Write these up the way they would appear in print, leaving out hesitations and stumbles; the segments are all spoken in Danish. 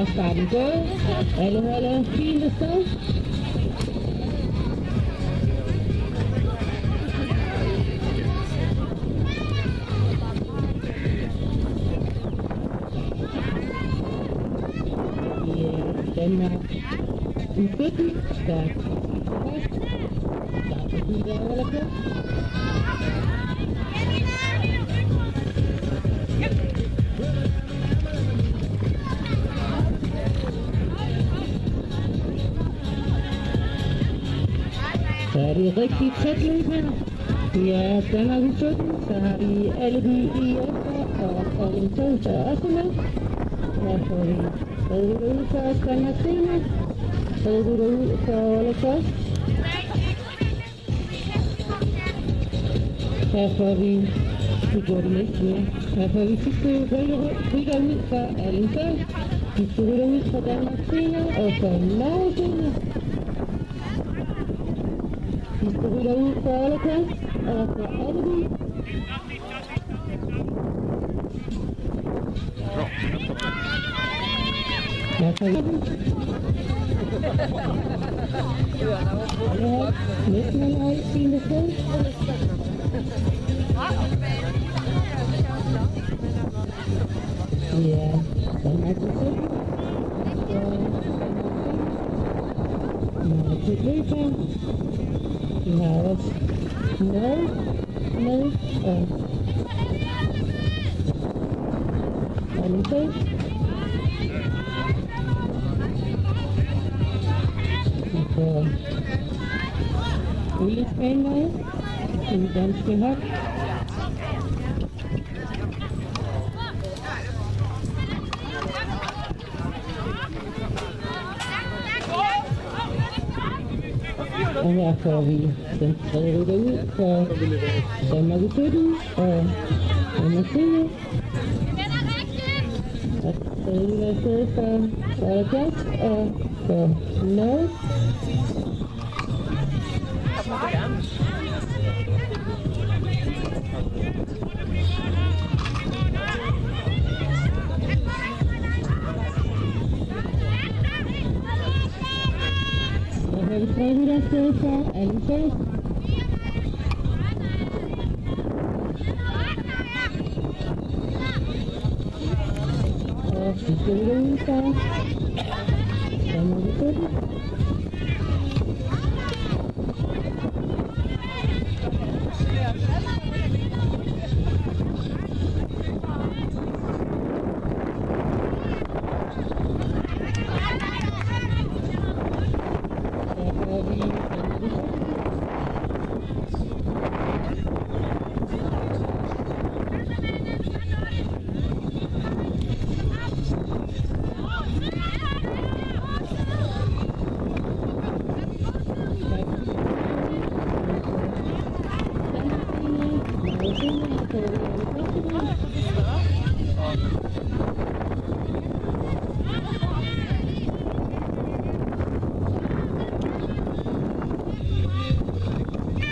Starten gået. Alle holder fint afsted. Danmark i 17, der starter vi der eller på. Så er det rigtig tæt løb her. Det er Danmark i 17, så har vi Alibi i efter og Alling Tog, der er også med. Her får vi Rødvig ud for Danmark senere. Rødvig ud for Olle Kost. Her får vi går det næste mere. Her får vi sidste rytter ud for Alling Tog. Sidste rytter ud for Danmark senere og for Norge senere. Sidste rytter ud for Olle Kost og for Alibi. Næsten en høj, fint afsted. Ja, Danmark er sødt. Nå, det er løb her. Vi har også Norge med og en sød. På Ullesbanen i den danske hop. Og her får vi den tredje rytter ud for Danmark i 17 og Danmark senere. Og tredje rytter i stedet for Olle Kost og for Norge. Her har vi 3 rytter afsted for Alling Tog. Og sidste rytter ud for Danmark i 17.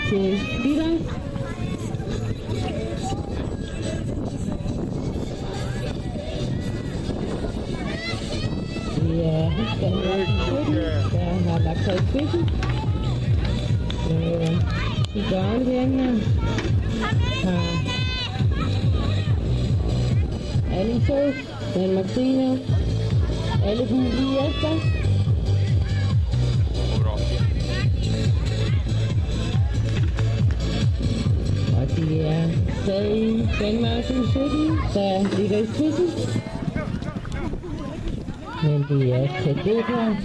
Til Videre. Ja, der har lagt sig i spidsen. I børneværende har Alling Tog, Danmark senere, Alibi lige efter. Og det er stadig Danmark i 17, der ligger i spidsen. Men det er tæt løb her.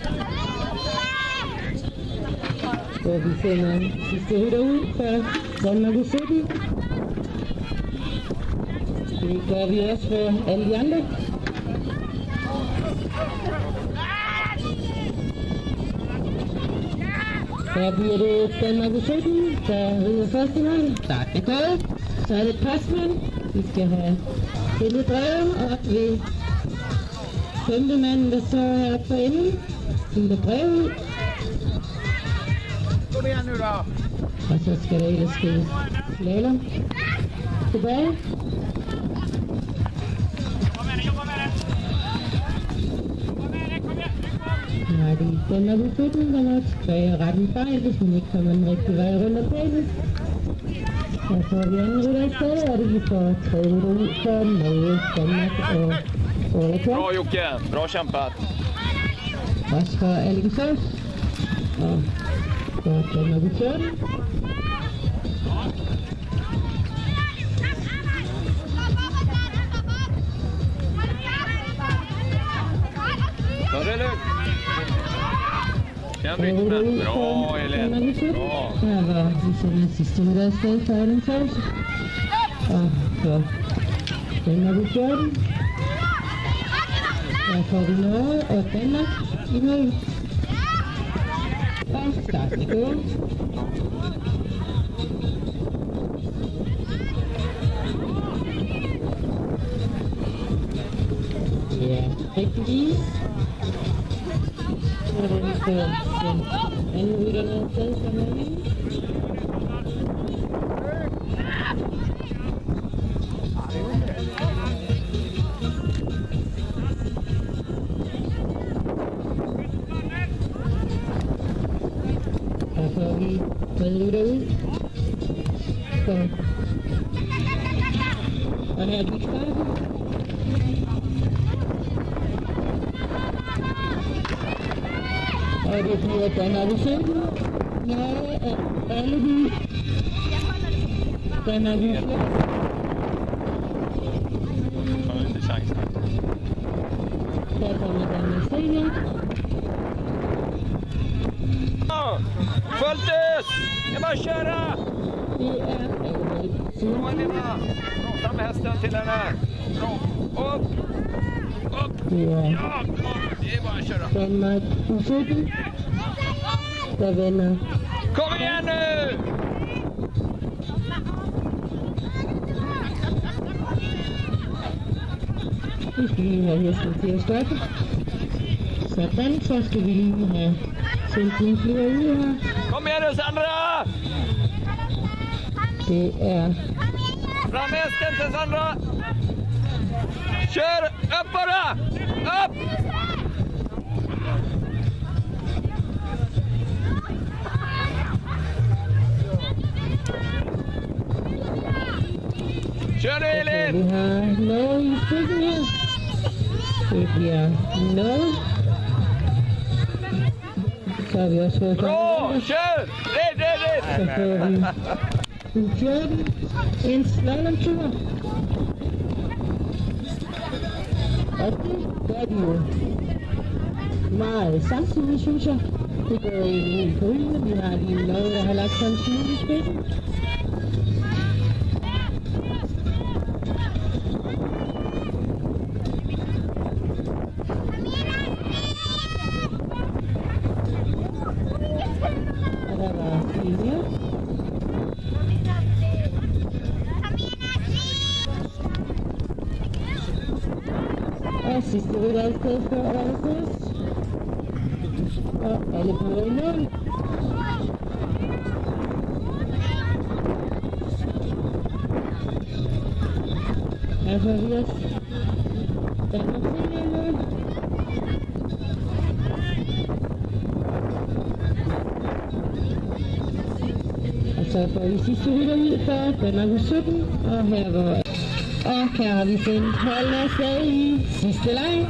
Hvor vi sender sidste rytter ud for Danmark i 17. Det gør vi også for alle de andre. Her bliver det Danmark i 17, der rider første mand. Start er gået. Så er det Postman. Vi skal have stillet brevet op ved 5. manden, der står heroppe for enden. Stillet brevet ud. Kom igen nu da! Og så skal der ellers ske slalom tilbage. Nej, det er den er beslutning, der må tilbage retten fejl, hvis man ikke kommer den rigtige vej rundt om banen. Så får vi anden rytter i stedet, og det vi får tredje rytter ud for Norge, Danmark og Ola Kjær. Bra Jocke, bra kämpat. Også for Alexander og for Danmark i 14. Ta det lugnt. Den rytmen. Bra Elin. Bra. Her var vi sender sidste rytter afsted for Alexander. Og for Danmark i 14. Her får vi Norge og Danmark i mål. Og starten er gået. Ja, rigtig lige. Så er det for den anden rytter ned til som er lige. Her får vi tredje rytter ud. Og her er de starten. Og det bliver Danmark i 17. Norge er alle de. Danmark i 14. Har inte chansen. Her kommer Danmark senior. Fullt ut! Det är bara att köra! Det er Bra Elina! Prata med hästen till henne. Bra. Upp! Upp! det er Ja, det är bara att köra. Danmark i 17. Der vinder. Kom igen nu! Vi skal lige have hesten til at stoppe. Sådan, så skal vi lige have sendt en flere ud her. Kom igen nu Sandra! Det er Fram med hästen till Sandra! Kör! Upp bara! Upp! Kör nu Elin! vi har Norge i stykken her. Det bliver Norge. Så har vi også fået Bra! Kör! Red! Så får vi en 14. En slalomtur. Og det gør de jo meget samtidig, synes jeg. Det går jo på hylden. Vi har de Norge, der har lagt sådan en smule i spidsen. Og der var Silja. Og sidste rytter er afsted for Anders. Og alle på i mål. Her får vi os Danmark senior i mål. Og så får vi sidste rytter ud for Danmark 17. Og her var og her har vi sendt holdene afsted i sidste leg.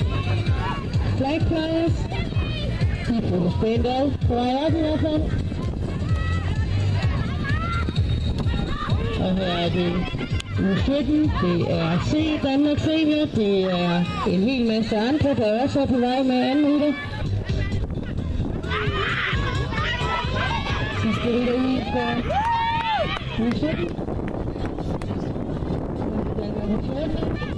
Flag flyers. De følger spændt ad på vej op i hvert fald. Og her er det U17. Det er C, Danmark Senior. Det er en hel masse andre, der også er på vej med anden rytter. Sidste rytter ud for U17. Danmark 14.